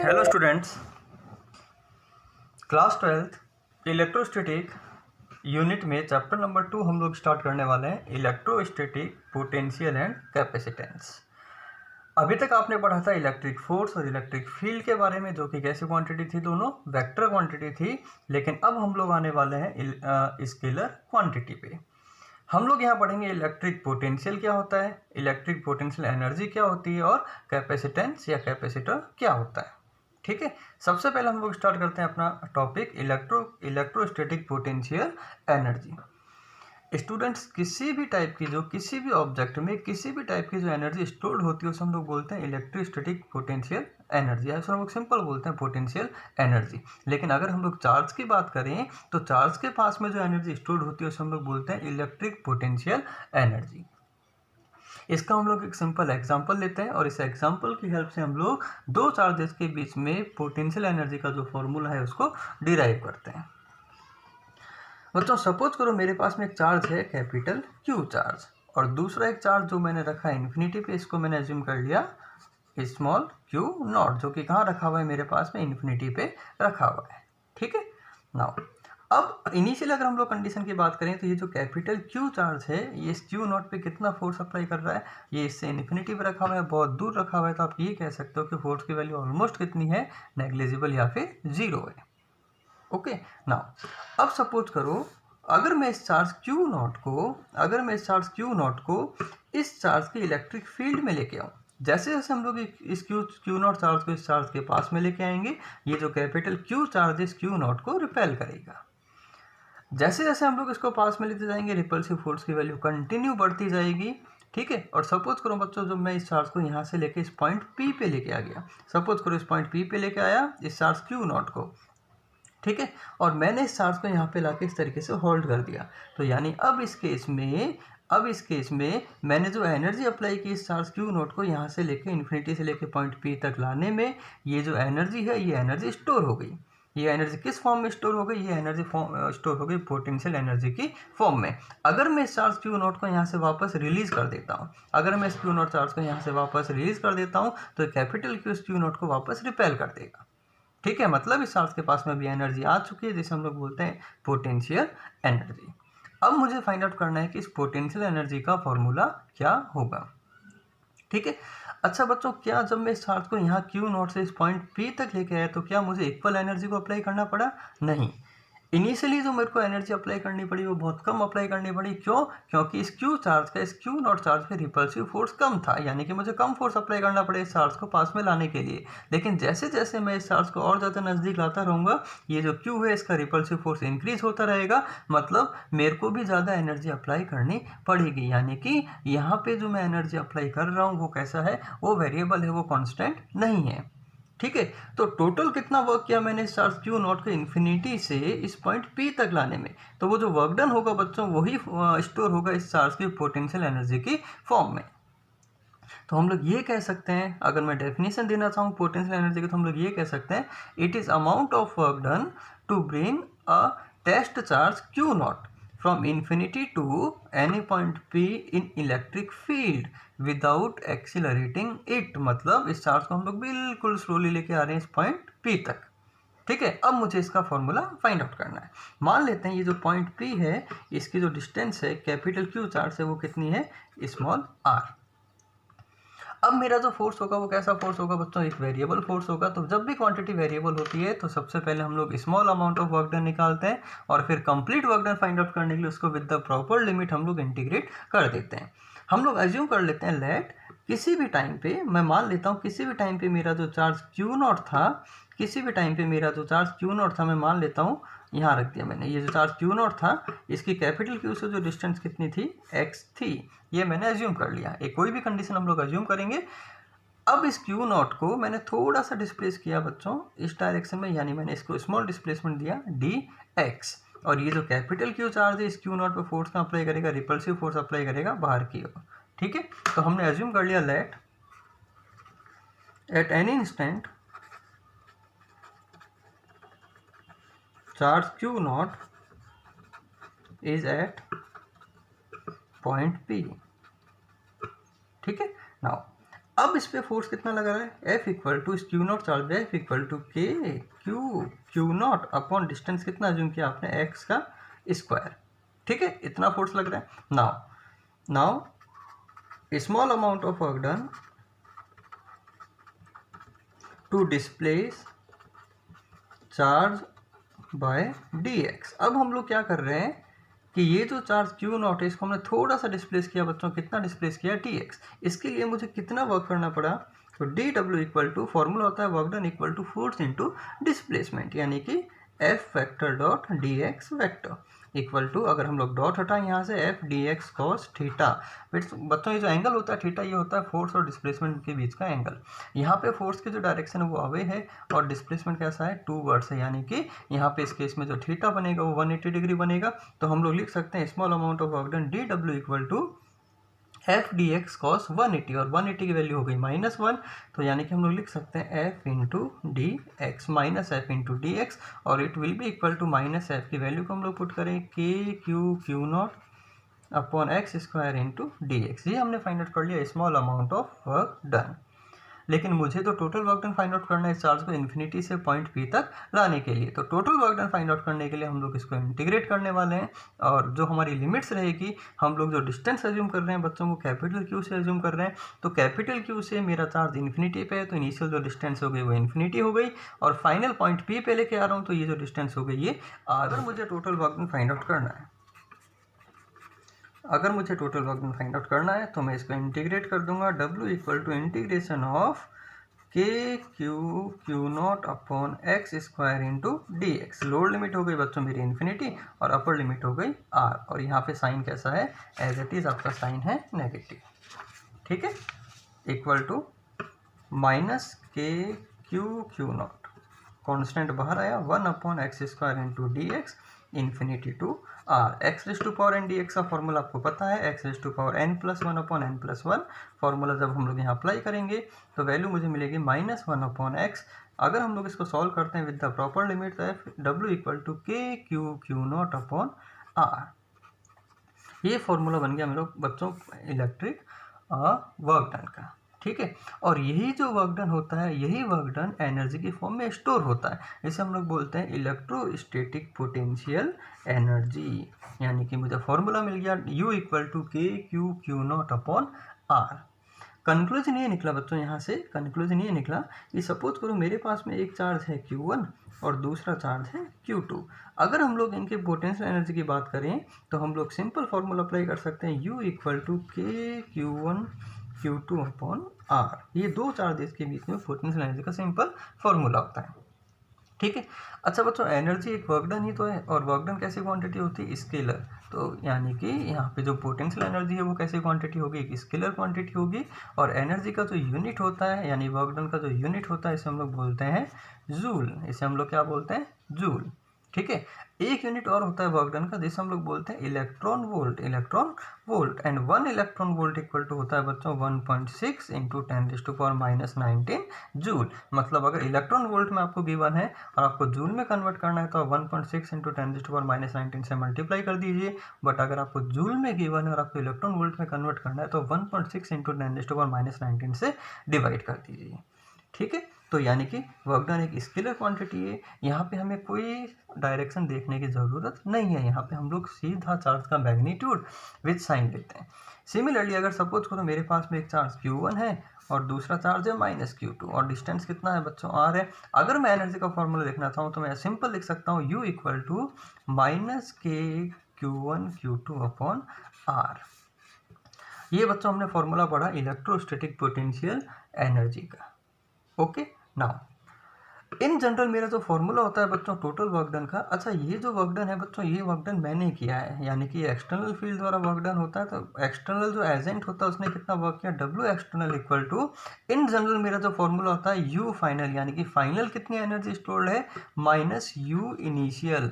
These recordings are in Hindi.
Hello students, class 12th electrostatic unit में चैप्टर नंबर 2 हम लोग स्टार्ट करने वाले हैं, इलेक्ट्रोस्टैटिक पोटेंशियल एंड कैपेसिटेंस। अभी तक आपने पढ़ा था इलेक्ट्रिक फोर्स और इलेक्ट्रिक फील्ड के बारे में, जो कि कैसी क्वांटिटी थी, दोनों वेक्टर क्वांटिटी थी। लेकिन अब हम लोग आने वाले हैं स्केलर क्वांटिटी पे। हम लोग यहाँ पढ़ेंगे इलेक्ट्रिक पोटेंशियल क्या होता है, इलेक्ट्रिक पोटेंशियल एनर्जी क्या होती है और कैपेसिटेंस या कैपेसिटर क्या होता है। ठीक है, सबसे पहले हम लोग स्टार्ट करते हैं अपना topic electrostatic potential energy. Students, किसी भी ऑब्जेक्ट में किसी भी टाइप की जो एनर्जी स्टोर्ड होती है उसे हम लोग बोलते हैं इलेक्ट्रोस्टैटिक पोटेंशियल एनर्जी, या हम लोग सिंपल बोलते हैं पोटेंशियल एनर्जी। लेकिन अगर हम लोग चार्ज की बात करें तो चार्ज के पास में जो एनर्जी स्टोर्ड होती है उसे हम लोग बोलते हैं इलेक्ट्रिक पोटेंशियल एनर्जी। इसका हम लोग एक सिंपल एग्जांपल लेते हैं और इस एग्जांपल की हेल्प से हम लोग दो चार्जेस के बीच में पोटेंशियल एनर्जी का जो फॉर्मूला है उसको डिराइव करते हैं। बच्चों, सपोज करो मेरे पास में एक चार्ज है कैपिटल क्यू चार्ज, और दूसरा एक चार्ज जो मैंने रखा है इन्फिनिटी पे, इसको मैंने एज्यूम कर लिया स्मॉल क्यू नॉट, जो कि कहाँ रखा हुआ है मेरे पास में इन्फिनिटी पे रखा हुआ है। ठीक है, नाउ अब इनिशियल अगर हम लोग कंडीशन की बात करें तो ये जो कैपिटल क्यू चार्ज है ये इस क्यू नॉट पे कितना फोर्स अप्लाई कर रहा है, ये इससे इन्फिनिटी पे रखा हुआ है, बहुत दूर रखा हुआ है, तो आप ये कह सकते हो कि फोर्स की वैल्यू ऑलमोस्ट कितनी है, नेग्लिजिबल या फिर जीरो है। ओके, नाउ अब सपोज करो अगर मैं इस चार्ज क्यू नॉट को इस चार्ज के इलेक्ट्रिक फील्ड में लेके आऊँ, जैसे जैसे हम लोग इस क्यू नॉट चार्ज को इस चार्ज के पास में लेके आएंगे, ये जो कैपिटल क्यू चार्ज इस क्यू नॉट को रिपेल करेगा। जैसे जैसे हम लोग इसको पास में लेते जाएंगे रिपल्सिव फोर्स की वैल्यू कंटिन्यू बढ़ती जाएगी। ठीक है, और सपोज करो बच्चों जब मैं इस चार्ज को यहाँ से लेके इस पॉइंट पी पे लेके आ गया, सपोज करो इस पॉइंट पी पे लेके आया इस चार्ज क्यू नॉट को, ठीक है, और मैंने इस चार्ज को यहाँ पे लाके इस तरीके से होल्ड कर दिया, तो यानी अब इस केस में मैंने जो एनर्जी अप्लाई की इस चार्ज क्यू नॉट को यहाँ से लेके इन्फिनिटी से लेके पॉइंट पी तक लाने में, ये जो एनर्जी है ये एनर्जी स्टोर हो गई। ये एनर्जी किस फॉर्म में स्टोर हो गई, ये एनर्जी स्टोर हो गई पोटेंशियल एनर्जी की फॉर्म में। अगर मैं इस चार्ज क्यू नॉट को यहाँ से वापस रिलीज कर देता हूँ, अगर मैं इस क्यू नॉट चार्ज को यहाँ से वापस रिलीज कर देता हूँ तो कैपिटल क्यू इस क्यू नॉट को वापस रिपेल कर देगा। ठीक है, मतलब इस चार्ज के पास में भी एनर्जी आ चुकी है, जिसे हम लोग बोलते हैं पोटेंशियल एनर्जी। अब मुझे फाइंड आउट करना है कि इस पोटेंशियल एनर्जी का फॉर्मूला क्या होगा। ठीक है, अच्छा बच्चों, क्या जब मैं इस चार्ज को यहाँ क्यू नॉट से इस पॉइंट पी तक लेके आया तो क्या मुझे इक्वल एनर्जी को अप्लाई करना पड़ा? नहीं, इनिशियली जो मेरे को एनर्जी अप्लाई करनी पड़ी वो बहुत कम अप्लाई करनी पड़ी। क्यों? क्योंकि इस क्यू नॉट चार्ज पे रिपल्सिव फोर्स कम था, यानी कि मुझे कम फोर्स अप्लाई करना पड़े इस चार्ज को पास में लाने के लिए। लेकिन जैसे जैसे मैं इस चार्ज को और ज़्यादा नज़दीक लाता रहूँगा, ये जो क्यू है इसका रिपल्सिव फोर्स इंक्रीज होता रहेगा, मतलब मेरे को भी ज़्यादा एनर्जी अप्लाई करनी पड़ेगी। यानी कि यहाँ पे जो मैं एनर्जी अप्लाई कर रहा हूँ वो कैसा है, वो वेरिएबल है, वो कॉन्स्टेंट नहीं है। ठीक है, तो टोटल कितना वर्क किया मैंने इस चार्ज क्यू नॉट को इन्फिनिटी से इस पॉइंट पी तक लाने में, तो वो जो वर्क डन होगा बच्चों वही स्टोर होगा इस चार्ज की पोटेंशियल एनर्जी की फॉर्म में। तो हम लोग ये कह सकते हैं, अगर मैं डेफिनेशन देना चाहूँ पोटेंशियल एनर्जी की, तो हम लोग ये कह सकते हैं it is amount of work done to bring a test charge q naught from infinity to any point P in electric field without accelerating it। मतलब इस चार्ज को हम लोग बिल्कुल स्लोली लेके आ रहे हैं इस पॉइंट P तक। ठीक है, अब मुझे इसका फॉर्मूला फाइंड आउट करना है। मान लेते हैं ये जो पॉइंट P है इसकी जो डिस्टेंस है कैपिटल Q चार्ज से वो कितनी है, स्मॉल r। अब मेरा जो फोर्स होगा वो कैसा फोर्स होगा बच्चों, एक वेरिएबल फोर्स होगा। तो जब भी क्वांटिटी वेरिएबल होती है तो सबसे पहले हम लोग small amount of work done निकालते हैं और फिर complete work done find out करने के लिए उसको विद द प्रॉपर लिमिट हम लोग इंटीग्रेट कर देते हैं। हम लोग एज्यूम कर लेते हैं लेट किसी भी टाइम पे, मैं मान लेता हूँ किसी भी टाइम पे मेरा जो चार्ज क्यू नॉट था, मैं मान लेता हूँ यहाँ रख दिया मैंने, ये जो चार्ज क्यू नॉट था इसकी कैपिटल क्यू से जो डिस्टेंस कितनी थी, x थी, ये मैंने एज्यूम कर लिया। एक कोई भी कंडीशन हम लोग एज्यूम करेंगे। अब इस क्यू नॉट को मैंने थोड़ा सा डिस्प्लेस किया बच्चों इस डायरेक्शन में, यानी मैंने इसको स्मॉल डिस्प्लेसमेंट दिया dx, और ये जो कैपिटल क्यू चार्ज है इस क्यू नॉट पे फोर्स का अप्लाई करेगा, रिपल्सिव फोर्स अप्लाई करेगा बाहर की ओर। ठीक है, तो हमने एज्यूम कर लिया let at any instant charge q naught is at point P। ठीक है, नाउ अब इस पे फोर्स कितना लगा रहा है, F equal to q naught charge है, F equal to k q naught upon distance कितना अज्यूम किया आपने, x का स्क्वायर। ठीक है, इतना फोर्स लग रहा है। Now small amount of work done to displace charge by dx। अब हम लोग क्या कर रहे हैं कि ये जो चार्ज क्यू नॉट है इसको हमने थोड़ा सा डिस्प्लेस किया बच्चों, कितना डिस्प्लेस किया, dx। इसके लिए मुझे कितना वर्क करना पड़ा, तो dw इक्वल टू फॉर्मूला होता है work done equal to force into displacement, यानी कि F vector dot dx vector equal to, अगर हम लोग डॉट हटाएं यहाँ से, F dx cos थीटा। बच्चों ये जो एंगल होता है थीटा, ये होता है फोर्स और डिस्प्लेसमेंट के बीच का एंगल। यहाँ पे फोर्स की जो डायरेक्शन है वो अवे है और डिस्प्लेसमेंट कैसा है, टूवर्ड्स है, यानी कि यहाँ पे इस केस में जो थीटा बनेगा वो 180 डिग्री बनेगा। तो हम लोग लिख सकते हैं small amount of work done dw equal to F d x cos 180, और 180 की वैल्यू हो गई -1, तो यानी कि हम लोग लिख सकते हैं f into d x minus f into d x, और it will be equal to -f की वैल्यू को हम लोग पुट करें q naught upon x square into d x. ये हमने फाइंड आउट कर लिया small amount of work done. लेकिन मुझे तो total work done find out करना है इस चार्ज को इन्फिनिटी से पॉइंट पी तक लाने के लिए। तो total work done find out करने के लिए हम लोग इसको इंटीग्रेट करने वाले हैं, और जो हमारी लिमिट्स रहेगी, हम लोग जो डिस्टेंस एज्यूम कर रहे हैं बच्चों को कैपिटल क्यू से एज्यूम कर रहे हैं, तो कैपिटल क्यू से मेरा चार्ज इन्फिनिटी पे है, तो इनिशियल जो डिस्टेंस हो गई वो इन्फिनिटी हो गई, और फाइनल पॉइंट पी पे लेके आ रहा हूँ, तो ये जो डिस्टेंस हो गई ये आर। अगर मुझे total work done find out करना है तो मैं इसको इंटीग्रेट कर दूंगा, W equal to integration of q naught upon x square into d x. Lower limit हो गई बच्चों मेरी इन्फिनिटी और अपर लिमिट हो गई r, और यहाँ पे साइन कैसा है, एज इट इज आपका साइन है नेगेटिव। ठीक है, equal to minus q naught, constant बाहर आया, 1 upon x square into d x infinity to r. X raise to power n d x का फॉर्मूला आपको पता है, x raise to power n plus 1 upon n plus 1। Formula जब हम लोग यहाँ अप्लाई करेंगे तो वैल्यू मुझे मिलेगी -1 अपॉन एक्स। अगर हम लोग इसको सॉल्व करते हैं विद द प्रॉपर लिमिट, तो एफ डब्ल्यू equal to q naught upon r. ये फॉर्मूला बन गया मेरे बच्चों इलेक्ट्रिक वर्क डन का। ठीक है, और यही जो वर्क डन होता है, यही वर्क डन एनर्जी की फॉर्म में स्टोर होता है। इसे हम लोग बोलते हैं इलेक्ट्रोस्टैटिक पोटेंशियल एनर्जी, यानी कि मुझे फॉर्मूला मिल गया U equal to q naught upon r. Conclusion ये निकला बच्चों, यहाँ से कंक्लूजन ये निकला कि सपोज करो मेरे पास में एक चार्ज है Q1 और दूसरा चार्ज है Q2। अगर हम लोग इनके पोटेंशियल एनर्जी की बात करें तो हम लोग सिंपल फॉर्मूला अप्लाई कर सकते हैं, U equal to Q2 upon r. ये दो चार्जेस के बीच में पोटेंशियल एनर्जी का सिंपल फॉर्मूला होता है। ठीक है, अच्छा बच्चों, एनर्जी एक वर्क डन ही तो है, और वर्क डन कैसी क्वांटिटी होती है, स्केलर। तो यानी कि यहाँ पे जो पोटेंशियल एनर्जी है वो कैसी क्वांटिटी होगी, एक स्केलर क्वांटिटी होगी, और एनर्जी का जो यूनिट होता है, यानी वर्क डन का जो यूनिट होता है, इसे हम लोग बोलते हैं जूल। इसे हम लोग क्या बोलते हैं, जूल। ठीक है, एक यूनिट और होता है वर्क डन का, जिसे हम लोग बोलते हैं electron volt. And 1 electron volt equal to होता है बच्चों 1.6 इंटू 10⁻⁹ जूल। मतलब अगर इलेक्ट्रॉन वोल्ट में आपको गिवन है और आपको जूल में कन्वर्ट करना है तो आप 1.6 इंटू 10⁻⁹ से मल्टीप्लाई कर दीजिए। बट अगर आपको जूल में गिवन है और आपको इलेक्ट्रॉन वोल्ट में कन्वर्ट करना है तो 1.6 इंटू 10⁻⁹ से डिवाइड कर दीजिए। ठीक है, तो यानी कि वर्क डन एक स्केलर क्वांटिटी है। यहाँ पे हमें कोई डायरेक्शन देखने की ज़रूरत नहीं है, यहाँ पे हम लोग सीधा चार्ज का मैग्नीट्यूड विद साइन लेते हैं। सिमिलरली अगर सपोज करो मेरे पास में एक चार्ज Q1 है और दूसरा चार्ज है -Q2, और डिस्टेंस कितना है बच्चों, R है। अगर मैं एनर्जी का फॉर्मूला लिखना चाहूँ तो मैं सिंपल लिख सकता हूँ U equal to -KQ1Q2 upon R। ये बच्चों हमने फॉर्मूला पढ़ा इलेक्ट्रोस्टैटिक पोटेंशियल एनर्जी का। ओके, नाउ इन जनरल मेरा जो फॉर्मूला होता है बच्चों टोटल वर्क डन का, अच्छा ये जो वर्क डन है बच्चों, ये वर्क डन मैंने किया है, यानी कि एक्सटर्नल फील्ड द्वारा वर्क डन होता है। तो एक्सटर्नल जो एजेंट होता है उसने कितना वर्क किया, W external equal to, in general मेरा जो फॉर्मूला होता है U फाइनल, यानी कि फाइनल कितनी एनर्जी स्टोर्ड है, -U इनिशियल।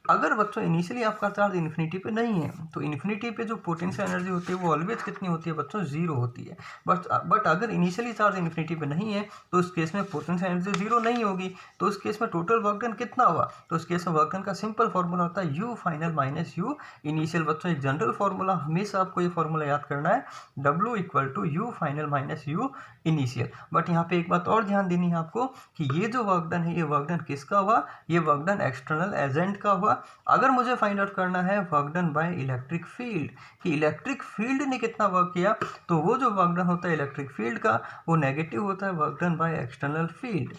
अगर बच्चों इनिशियली आपका चार्ज इन्फिनिटी पे नहीं है तो इन्फिनिटी पे जो पोटेंशियल एनर्जी होती है वो ऑलवेज कितनी होती है बच्चों, जीरो होती है। बट अगर इनिशियली चार्ज इन्फिनिटी पे नहीं है तो उस केस में पोटेंशियल एनर्जी जीरो नहीं होगी। तो उस केस में टोटल वर्क डन कितना हुआ, तो उस केस में वर्क डन का सिंपल फॉर्मूला होता है you final minus u initial. बच्चों एक जनरल फॉर्मूला, हमेशा आपको ये फॉर्मूला याद करना है, W equal to u final minus u initial. But यहाँ पे एक बात और ध्यान देनी है आपको कि ये जो वर्क डन है ये वर्क डन किसका हुआ, ये वर्क डन एक्सटर्नल एजेंट का हुआ। अगर मुझे फाइंड आउट करना है work done by electric field कि इलेक्ट्रिक फील्ड ने कितना वर्क किया, तो वो जो वर्क डन होता है इलेक्ट्रिक फील्ड का वो नेगेटिव होता है work done by external field,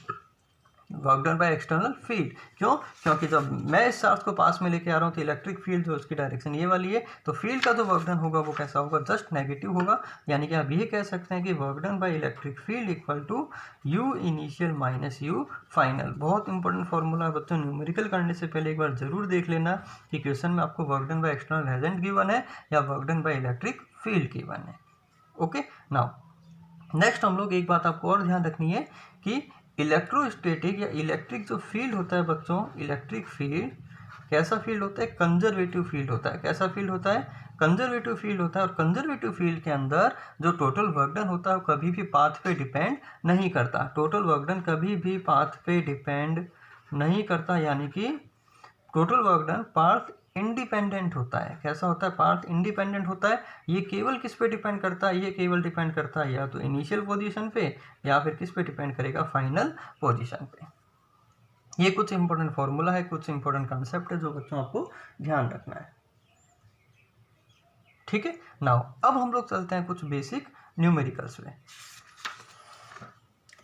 work done by external field. क्यों, क्योंकि जब मैं इस चार्ज को पास में लेके आ रहा हूँ तो इलेक्ट्रिक फील्ड जो उसकी डायरेक्शन ये वाली है, तो फील्ड का जो वर्क डन होगा वो कैसा होगा, जस्ट नेगेटिव होगा। यानी कि आप ये कह सकते हैं कि work done by electric field equal to u initial minus u final. बहुत इंपॉर्टेंट फॉर्मूला है बच्चों, न्यूमेरिकल करने से पहले एक बार जरूर देख लेना कि क्वेश्चन में आपको work done by external agent given है या work done by electric field given है। ओके, नाउ नेक्स्ट हम लोग एक बात आपको और ध्यान रखनी है कि इलेक्ट्रोस्टैटिक या इलेक्ट्रिक जो फील्ड होता है बच्चों, इलेक्ट्रिक फील्ड कैसा फील्ड होता है, कंजर्वेटिव फील्ड होता है। कैसा फील्ड होता है, कंजर्वेटिव फील्ड होता है। और कंजर्वेटिव फील्ड के अंदर जो टोटल वर्क डन होता है वो कभी भी पाथ पे डिपेंड नहीं करता। टोटल वर्क डन कभी भी पाथ पे डिपेंड नहीं करता, यानी कि total work done path independent होता है। कैसा होता है, पाथ इंडिपेंडेंट होता है। ये केवल किस पे डिपेंड करता है, ये केवल डिपेंड करता है या तो इनिशियल पोजीशन पे या फिर किस पे डिपेंड करेगा, फाइनल पोजीशन पे। ये कुछ इंपॉर्टेंट फॉर्मूला है, कुछ इंपॉर्टेंट कंसेप्ट है जो बच्चों आपको ध्यान रखना है। ठीक है, नाउ अब हम लोग चलते हैं कुछ बेसिक न्यूमेरिकल्स में।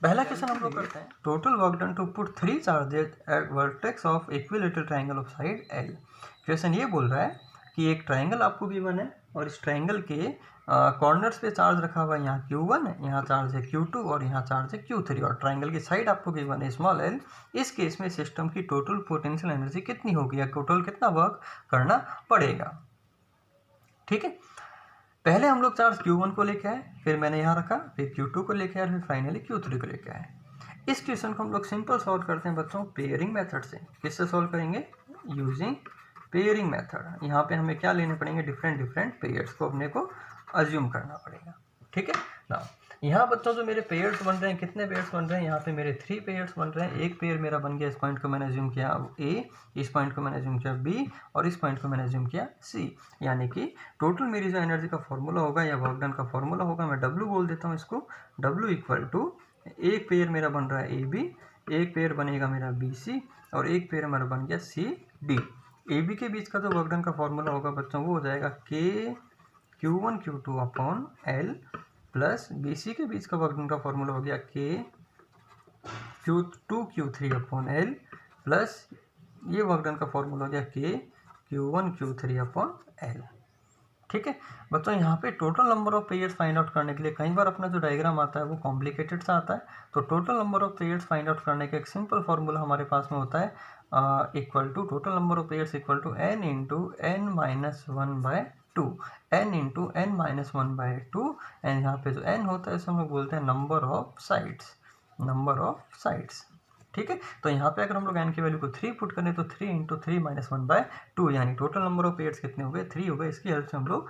पहला क्वेश्चन हम लोग करते हैं, total work done to put 3 charges at vertex of equilateral triangle of side L। Question ये बोल रहा है कि एक ट्रायंगल आपको गिवन है और इस ट्रायंगल के कॉर्नर्स पे चार्ज रखा हुआ है, यहाँ Q1 है, यहाँ चार्ज है Q2 और यहाँ चार्ज है Q3 और ट्रायंगल की साइड आपको गिवन है स्मॉल l। इस केस में सिस्टम की टोटल पोटेंशियल एनर्जी कितनी होगी या टोटल कितना वर्क करना पड़ेगा। ठीक है, पहले हम लोग चार्ज Q1 को लेके आए, फिर मैंने यहाँ रखा, फिर Q2 को लेके आए, फिर फाइनली Q3 को लेके आए। इस क्वेश्चन को हम लोग सिंपल सॉल्व करते हैं बच्चों पेयरिंग मेथड से। किससे सॉल्व करेंगे, यूजिंग पेयरिंग मेथड। यहाँ पे हमें क्या लेने पड़ेंगे, डिफरेंट पेयर्स को अपने को अज्यूम करना पड़ेगा। ठीक है ना, यहाँ बच्चों जो मेरे पेयर्स बन रहे हैं, कितने पेयर्स बन रहे हैं, यहाँ पे मेरे 3 पेयर्स बन रहे हैं। एक पेयर मेरा बन गया, इस पॉइंट को मैंने अज्यूम किया A, इस पॉइंट को मैंने अज्यूम किया B और इस पॉइंट को मैंने अज्यूम किया C। यानी कि टोटल मेरी जो एनर्जी का फॉर्मूला होगा या वर्क डन का फॉर्मूला होगा, मैं W बोल देता हूँ इसको। W इक्वल टू एक पेयर मेरा बन रहा है AB, एक पेयर बनेगा मेरा BC और एक पेयर मेरा बन गया CD। AB के बीच का जो वर्क डन का फॉर्मूला होगा बच्चों वो हो जाएगा K Q1 Q2 upon L plus BC के बीच का वर्क डन का फॉर्मूला हो गया K Q2 Q3 upon L plus ये वर्क डन का फॉर्मूला हो गया K Q1 Q3 upon L। ठीक है बच्चों, यहाँ पे total number of pairs find out करने के लिए कई बार अपना जो डायग्राम आता है वो कॉम्प्लिकेटेड सा आता है। तो total number of pairs find out करने का एक सिंपल फॉर्मूला हमारे पास में होता है equal to total number of pairs equal to n into n minus 1/2, n into n minus 1/2। And यहाँ पे जो n होता है इसे हम लोग बोलते हैं number of sides, number of sides. ठीक है, तो यहाँ पे अगर हम लोग n की वैल्यू को 3 पुट करें तो 3 इंटू 3 माइनस 1/2 यानी टोटल नंबर ऑफ पेयर्स कितने हो गए, 3 हो गए। इसकी हेल्प से हम लोग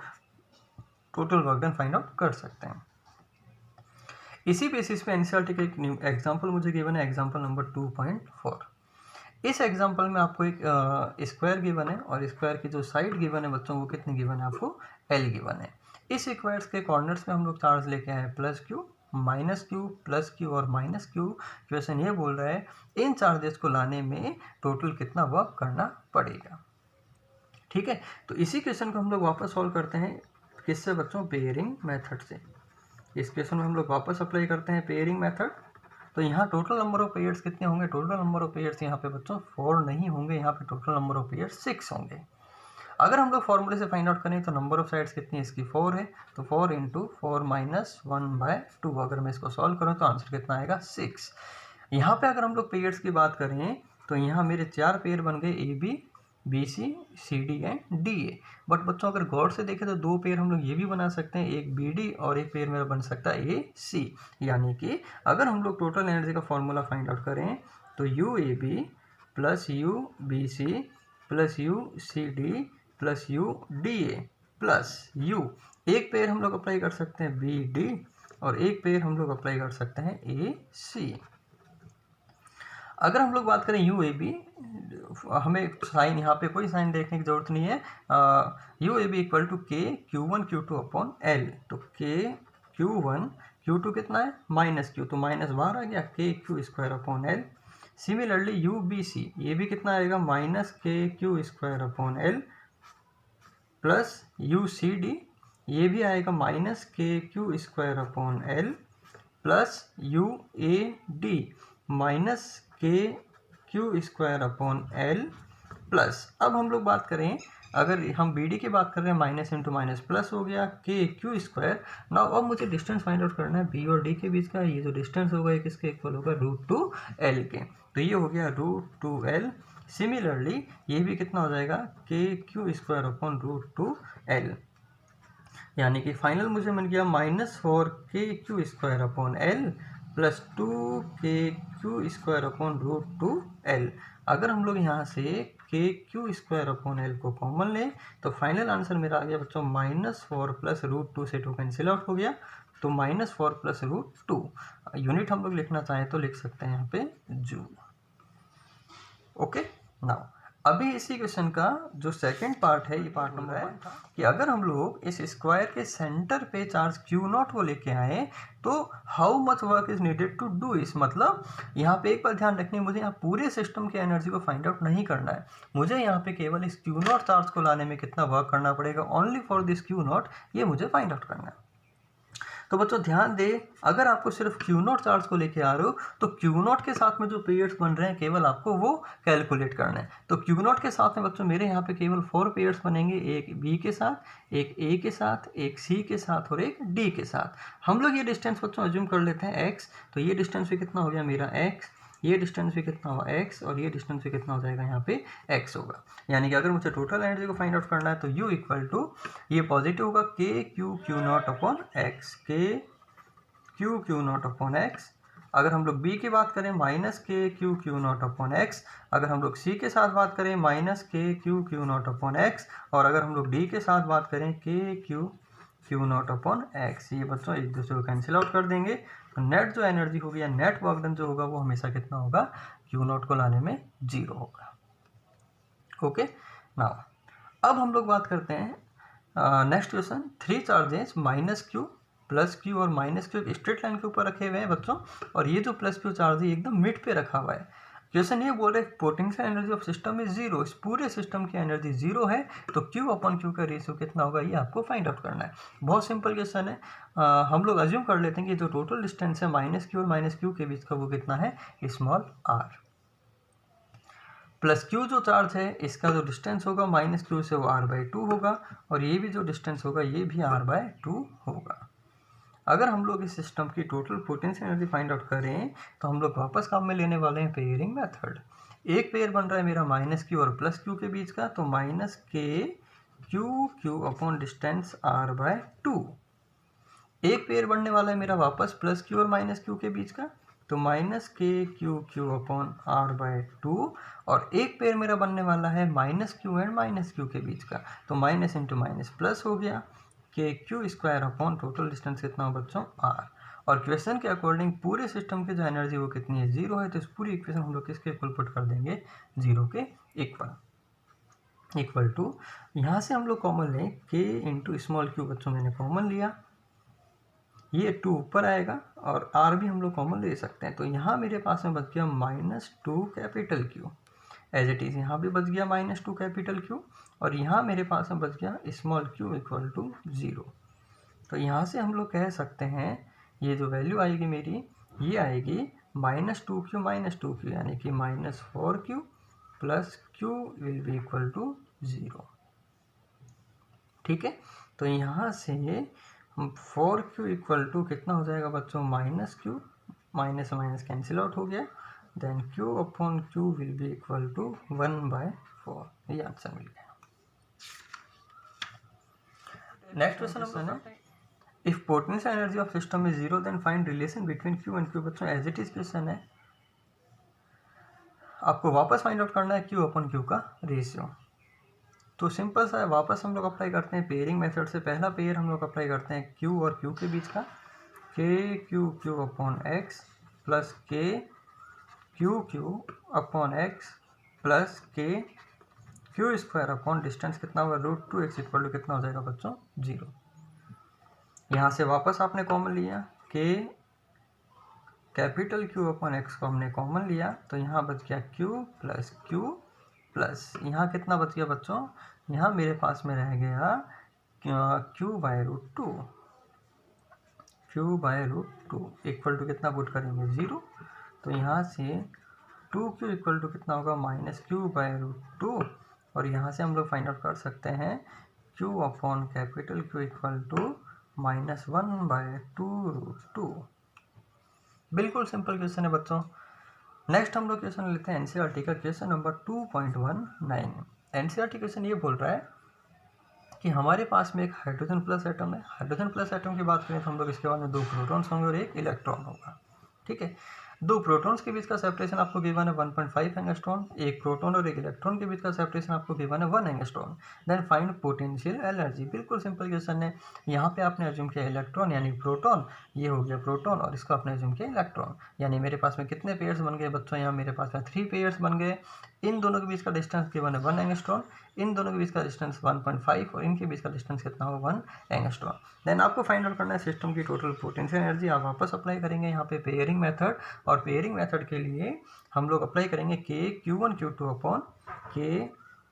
total work done find out कर सकते हैं। इसी बेसिस पे एनसीईआरटी का एक एग्जांपल मुझे गिवन है, एग्जांपल नंबर 2.4। इस एग्जांपल में आपको एक स्क्वायर गिवन है और स्क्वायर की जो साइड गिवन है बच्चों वो कितनी गिवन है, आपको L गिवन है। इस स्क्वायर्स के कॉर्नर्स में हम लोग चार्ज लेके आए plus Q, minus Q, plus Q और माइनस Q। क्वेश्चन ये बोल रहा है इन चार्जेस को लाने में टोटल कितना वर्क करना पड़ेगा। ठीक है, तो इसी क्वेश्चन को हम लोग वापस सॉल्व करते हैं, किससे बच्चों, पेयरिंग मेथड से। इस क्वेश्चन में हम लोग वापस अप्लाई करते हैं पेयरिंग मेथड। तो यहाँ टोटल नंबर ऑफ पेयर्स कितने होंगे, टोटल नंबर ऑफ पेयर्स यहाँ पे बच्चों 4 नहीं होंगे, यहाँ पे टोटल नंबर ऑफ पेयर्स 6 होंगे। अगर हम लोग फॉर्मूले से फाइंड आउट करें तो नंबर ऑफ साइड्स कितनी है, इसकी 4 है, तो 4 इंटू 4 माइनस 1/2। अगर मैं इसको सॉल्व करूँ तो आंसर कितना आएगा, 6। यहाँ पे अगर हम लोग पेयर्स की बात करें तो यहाँ मेरे 4 पेयर बन गए AB, BC, CD and DA। But बच्चों अगर गौर से देखें तो 2 पेयर हम लोग ये भी बना सकते हैं, एक BD और एक पेयर मेरा बन सकता है AC। यानी कि अगर हम लोग टोटल एनर्जी का फॉर्मूला फाइंड आउट करें तो UAB plus UBC plus u c d plus u d a plus u, एक पेयर हम लोग अप्लाई कर सकते हैं बी डी और एक पेयर हम लोग अप्लाई कर सकते हैं ए सी। अगर हम लोग बात करें यू ए बी, हमें साइन यहाँ पे कोई साइन देखने की जरूरत नहीं है। U a b equal to k q one q two upon l, तो k q one q to कितना है माइनस क्यू, तो माइनस बाहर आ गया k q square upon l. Similarly u b c, ये भी कितना आएगा minus k q square upon l plus u c d, ये भी आएगा minus k q square upon l plus u a d minus k q square upon l plus, अब हम लोग बात करें अगर हम बी डी की बात कर रहे हैं माइनस इंटू माइनस प्लस हो गया के क्यू स्क्वायर। नाउ अब मुझे डिस्टेंस फाइंड आउट करना है बी और डी के बीच का, ये जो डिस्टेंस होगा एक इसके इक्वल होगा रूट टू एल के, तो ये हो गया रूट टू एल। सिमिलरली ये भी कितना हो जाएगा k q square upon root two l, यानी कि फाइनल मुझे मिल गया minus four k q square upon l plus two k q square upon root two l. अगर हम लोग यहाँ से k q square upon l को कॉमन लें तो फाइनल आंसर मेरा आ गया बच्चों minus four plus root two से टू कैंसिल आउट हो गया, तो minus four plus root two. Unit हम लोग लिखना चाहें तो लिख सकते हैं यहाँ पे जूल। ओके, नाउ अभी इसी क्वेश्चन का जो सेकंड पार्ट है, ये पार्ट नंबर है कि अगर हम लोग इस स्क्वायर के सेंटर पे चार्ज क्यू नॉट को लेके आए तो how much work is needed to do इस, मतलब यहाँ पे एक बार ध्यान रखनी है, मुझे यहाँ पूरे सिस्टम की एनर्जी को फाइंड आउट नहीं करना है, मुझे यहाँ पे केवल इस क्यू नॉट चार्ज को लाने में कितना वर्क करना पड़ेगा, only for this Q not, ये मुझे फाइंड आउट करना है। तो बच्चों ध्यान दे, अगर आपको सिर्फ क्यू नॉट चार्ज को लेके आ रहे हो तो क्यू नॉट के साथ में जो पेयर्स बन रहे हैं केवल आपको वो कैलकुलेट करना है। तो क्यू नॉट के साथ में बच्चों मेरे यहाँ पे केवल 4 पेयर्स बनेंगे, एक बी के साथ, एक ए के साथ, एक सी के साथ और एक डी के साथ। हम लोग ये डिस्टेंस बच्चों अज्यूम कर लेते हैं एक्स, तो ये डिस्टेंस भी कितना हो गया मेरा एक्स, ये डिस्टेंस भी कितना हुआ एक्स और ये डिस्टेंस भी कितना हो जाएगा यहाँ पे एक्स होगा। यानी कि अगर मुझे टोटल एनर्जी को फाइंड आउट करना है तो यू इक्वल टू ये पॉजिटिव होगा के क्यू नॉट अपॉन एक्स, के क्यू नॉट अपॉन एक्स। अगर हम लोग बी की बात करें minus k q naught upon x, अगर हम लोग सी के साथ बात करें minus k q naught upon x, और अगर हम लोग डी के साथ बात करें के क्यू नॉट अपॉन एक्स। ये बच्चों एक दूसरे को कैंसिल आउट कर देंगे, तो नेट जो एनर्जी होगी या नेट वर्क डन जो होगा वो हमेशा कितना होगा, क्यू नॉट को लाने में 0 होगा। ओके, नाउ अब हम लोग बात करते हैं next question. 3 charges minus Q plus Q और माइनस क्यू एक स्ट्रेट लाइन के ऊपर रखे हुए हैं बच्चों, और ये जो प्लस क्यू चार्ज है एकदम मिड पे रखा हुआ है। क्वेश्चन ये बोल रहे हैं potential energy of system is 0, इस पूरे सिस्टम की एनर्जी 0 है, तो क्यू अपॉन क्यू का रेशियो कितना होगा ये आपको फाइंड आउट करना है। बहुत सिंपल क्वेश्चन है। हम लोग अज्यूम कर लेते हैं कि जो टोटल डिस्टेंस है माइनस क्यू और माइनस क्यू के बीच का वो कितना है, स्मॉल आर, प्लस क्यू जो चार्ज है इसका जो डिस्टेंस होगा माइनस क्यू से वो r/2 होगा, और ये भी जो डिस्टेंस होगा ये भी r/2 होगा। अगर हम लोग इस सिस्टम की total potential energy find out करें तो हम लोग वापस काम में लेने वाले हैं पेयरिंग मेथड। एक पेयर बन रहा है मेरा माइनस क्यू और प्लस क्यू के बीच का, तो minus k Q upon distance r/2। एक पेयर बनने वाला है मेरा वापस प्लस क्यू और माइनस क्यू के बीच का, तो minus k Q upon r/2, और एक पेयर मेरा बनने वाला है minus Q and minus Q के बीच का, तो माइनस इंटू माइनस प्लस हो गया k q square upon total distance कितना हो बच्चों r। और क्वेश्चन के अकॉर्डिंग पूरे सिस्टम की जो एनर्जी वो कितनी है, 0 है, तो इस पूरी इक्वेशन हम लोग किसके इक्वल पुट कर देंगे, 0 के इक्वल टू, यहाँ से हम लोग कॉमन लें के इंटू स्मॉल क्यू, बच्चों मैंने कॉमन लिया, ये 2 ऊपर आएगा और r भी हम लोग कॉमन ले सकते हैं, तो यहाँ मेरे पास में बच गया -2 capital q, as it is यहाँ भी बच गया -2 कैपिटल क्यू, और यहाँ मेरे पास में बच गया स्मॉल क्यू इक्वल टू 0। तो यहाँ से हम लोग कह सकते हैं ये जो वैल्यू आएगी मेरी, ये आएगी -2q, यानी कि -4q plus q will be equal to 0। ठीक है, तो यहाँ से हम 4q इक्वल टू कितना हो जाएगा बच्चों, -q, minus minus cancel out हो गया, then q upon q will be equal to 1/4। ये आंसर मिल गया। नेक्स्ट क्वेश्चन है, if potential energy of system is 0 then find relation between q and q। बच्चों एज इट इज क्वेश्चन है, आपको वापस फाइंड आउट करना है q अपॉन q का रेशियो। तो सिंपल सा है, वापस हम लोग अप्लाई करते हैं पेयरिंग मेथड से। पहला पेयर हम लोग अप्लाई करते हैं Q और Q के बीच का, के क्यू अपॉन एक्स प्लस के क्यू अपॉन एक्स प्लस के क्यू स्क्वायर अपॉन डिस्टेंस कितना होगा √2x इक्वल टू कितना हो जाएगा बच्चों 0। यहाँ से वापस आपने कॉमन लिया, के कैपिटल Q अपॉन एक्स को हमने कॉमन लिया, तो यहाँ बच गया Q प्लस यहाँ कितना बच गया बच्चों, यहाँ मेरे पास में रह गया Q/√2 इक्वल टू कितना पुट करेंगे 0। तो यहाँ से 2Q इक्वल टू कितना होगा -Q/√2, और यहाँ से हम लोग फाइंड आउट कर सकते हैं Q upon capital Q equal to -1/2√2। बिल्कुल सिंपल क्वेश्चन है बच्चों। नेक्स्ट हम लोग क्वेश्चन लेते हैं एनसीईआरटी का क्वेश्चन नंबर 2.19। एनसीईआरटी क्वेश्चन ये बोल रहा है कि हमारे पास में एक हाइड्रोजन प्लस एटम है। हाइड्रोजन प्लस एटम की बात करें तो हम लोग इसके बाद में 2 प्रोटॉन्स होंगे और 1 इलेक्ट्रॉन होगा। ठीक है, 2 प्रोटॉन्स के बीच का सेपरेशन आपको गिवन है 1.5 एंगस्ट्रॉन, एक प्रोटॉन और एक इलेक्ट्रॉन के बीच का सेपरेशन आपको गिवन है 1 angstrom. Then find potential energy. बिल्कुल सिंपल क्वेश्चन है। यहाँ पे आपने अज्यूम किया इलेक्ट्रॉन यानी प्रोटॉन, ये हो गया प्रोटॉन और इसको आपने अज्यूम किया इलेक्ट्रॉन, यानी मेरे पास में कितने पेयर्स बन गए बच्चों, यहाँ मेरे पास में 3 पेयर्स बन गए। इन दोनों के बीच का डिस्टेंस गिवन है 1 एंगस्ट्रॉन, इन दोनों के बीच का डिस्टेंस 1.5 और इनके बीच का डिस्टेंस कितना होगा 1 एंगस्ट्रॉन। देन आपको फाइंड आउट करना है सिस्टम की टोटल पोटेंशियल एनर्जी। आप वापस अप्लाई करेंगे यहाँ पे पेयरिंग मेथड, और पेयरिंग मेथड के लिए हम लोग अप्लाई करेंगे के Q1 Q2 अपॉन के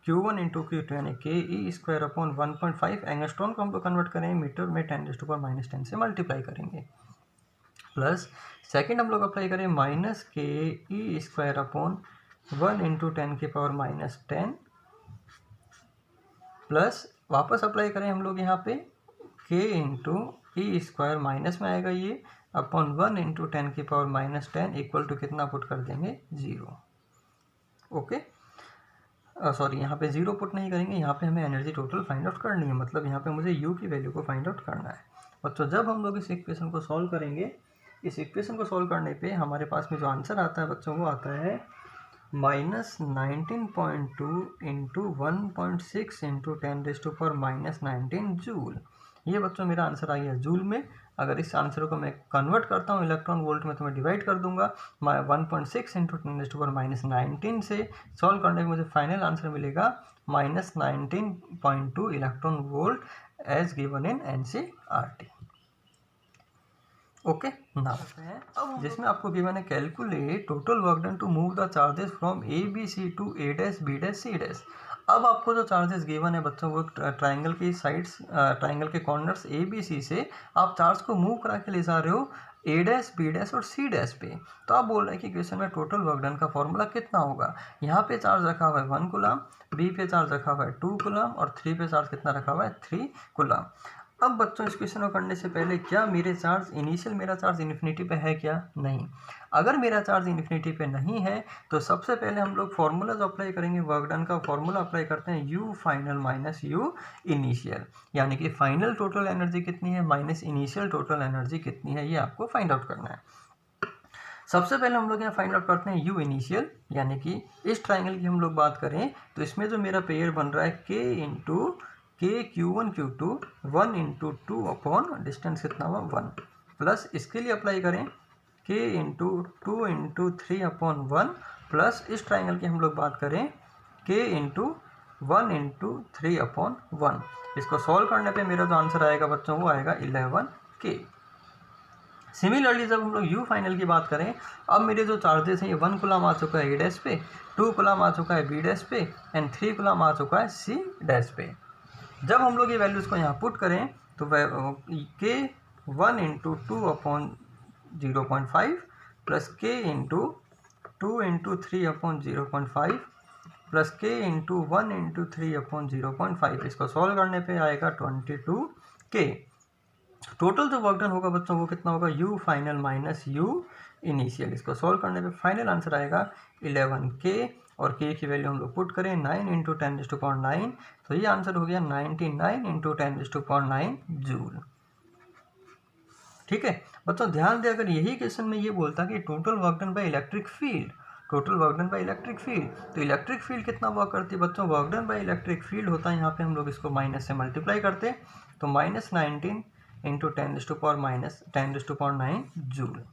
Q1 इंटू Q2 यानी के ई स्क्वायर अपॉन 1.5 एंगस्ट्रॉन को हम लोग कन्वर्ट करेंगे मीटर में 10⁻⁻10 से मल्टीप्लाई करेंगे, प्लस सेकेंड हम लोग अप्लाई करें माइनस के E square upon 1 into 10⁻⁻10 plus वापस अप्लाई करें हम लोग यहाँ पे के इंटू ई स्क्वायर माइनस में आएगा ये अपॉन 1 इंटू 10⁻⁻10 इक्वल टू कितना पुट कर देंगे 0। ओके, सॉरी यहाँ पे 0 पुट नहीं करेंगे, यहाँ पे हमें एनर्जी टोटल फाइंड आउट करनी है, मतलब यहाँ पे मुझे U की वैल्यू को फाइंड आउट करना है। बच्चों जब हम लोग इस इक्वेशन को सॉल्व करेंगे, इस इक्वेशन को सॉल्व करने पे हमारे पास में जो आंसर आता है बच्चों वो आता है -19.2 इंटू 1.6 इंटू 10⁻⁻19 जूल। ये बच्चों मेरा आंसर आ गया जूल में। अगर इस आंसर को मैं कन्वर्ट करता हूँ इलेक्ट्रॉन वोल्ट में तो मैं डिवाइड कर दूंगा 1.6 इंटू 10⁻⁻19 से। सॉल्व करने में मुझे फाइनल आंसर मिलेगा -19.2 electron volt as given in NCERT. Okay, now जिसमें आपको गिवन है calculate total work done to move the charges from A B C to A dash B dash C dash. अब आपको जो चार्जेस गिवन है बच्चों वो ट्राइंगल की साइड्स, ट्राइंगल के कॉर्नर्स ए बी सी से आप चार्ज को मूव करा के ले जा रहे हो ए डैश बी डैश और सी डैश पे। तो आप बोल रहे हैं कि क्वेश्चन में टोटल वर्क डन का फॉर्मूला कितना होगा। यहाँ पे चार्ज रखा हुआ है 1 कूलम, बी पे चार्ज रखा हुआ है 2 कूलम और 3 पे चार्ज कितना रखा हुआ है 3 कूलम। अब बच्चों इस क्वेश्चन को करने से पहले क्या मेरे चार्ज इनिशियल मेरा चार्ज इन्फिनिटी पे है क्या, नहीं। अगर मेरा चार्ज इन्फिनिटी पे नहीं है तो सबसे पहले हम लोग फार्मूला जो अप्लाई करेंगे वर्क डन का फॉर्मूला अप्लाई करते हैं U final minus U initial, यानी कि फाइनल टोटल एनर्जी कितनी है माइनस इनिशियल टोटल एनर्जी कितनी है, ये आपको फाइंड आउट करना है। सबसे पहले हम लोग यहाँ फाइंड आउट करते हैं U इनिशियल, यानी कि इस ट्राइंगल की हम लोग बात करें तो इसमें जो मेरा पेयर बन रहा है K इंटू के Q1 Q2 1 into 2 upon distance कितना हुआ 1, प्लस इसके लिए अप्लाई करें K into 2 into 3 upon 1, plus इस ट्राइंगल की हम लोग बात करें K इंटू 1 इंटू 3 अपॉन 1। इसको सॉल्व करने पे मेरा जो आंसर आएगा बच्चों वो आएगा 11K। सिमिलरली जब हम लोग U फाइनल की बात करें, अब मेरे जो चार्जेस हैं ये 1 कूलम आ चुका है A डैश पे, 2 कूलम आ चुका है B डैश पे एंड 3 कूलम आ चुका है C डैश पे। जब हम लोग ये वैल्यूज़ को यहाँ पुट करें तो K 1 into 2 upon 0.5 plus K into 2 into 3 upon 0.5 plus K into 1 into 3 upon 0.5, इसको सॉल्व करने पे आएगा 22K। टोटल जो वर्क डन होगा बच्चों वो कितना होगा U final minus U initial. इसको सॉल्व करने पे फाइनल आंसर आएगा 11K और K की वैल्यू हम लोग पुट करें 9 इंटू 10⁻⁹, तो ये आंसर हो गया 99 इंटू 10⁻⁹ जूल। ठीक है बच्चों, ध्यान दें अगर यही क्वेश्चन में ये बोलता कि total work done by electric field, total work done by electric field. तो इलेक्ट्रिक फील्ड कितना वर्क करती है बच्चों, work done by electric field होता है, यहाँ पे हम लोग इसको माइनस से मल्टीप्लाई करते हैं, तो -19 इंटू 10⁻⁻⁹ जूल।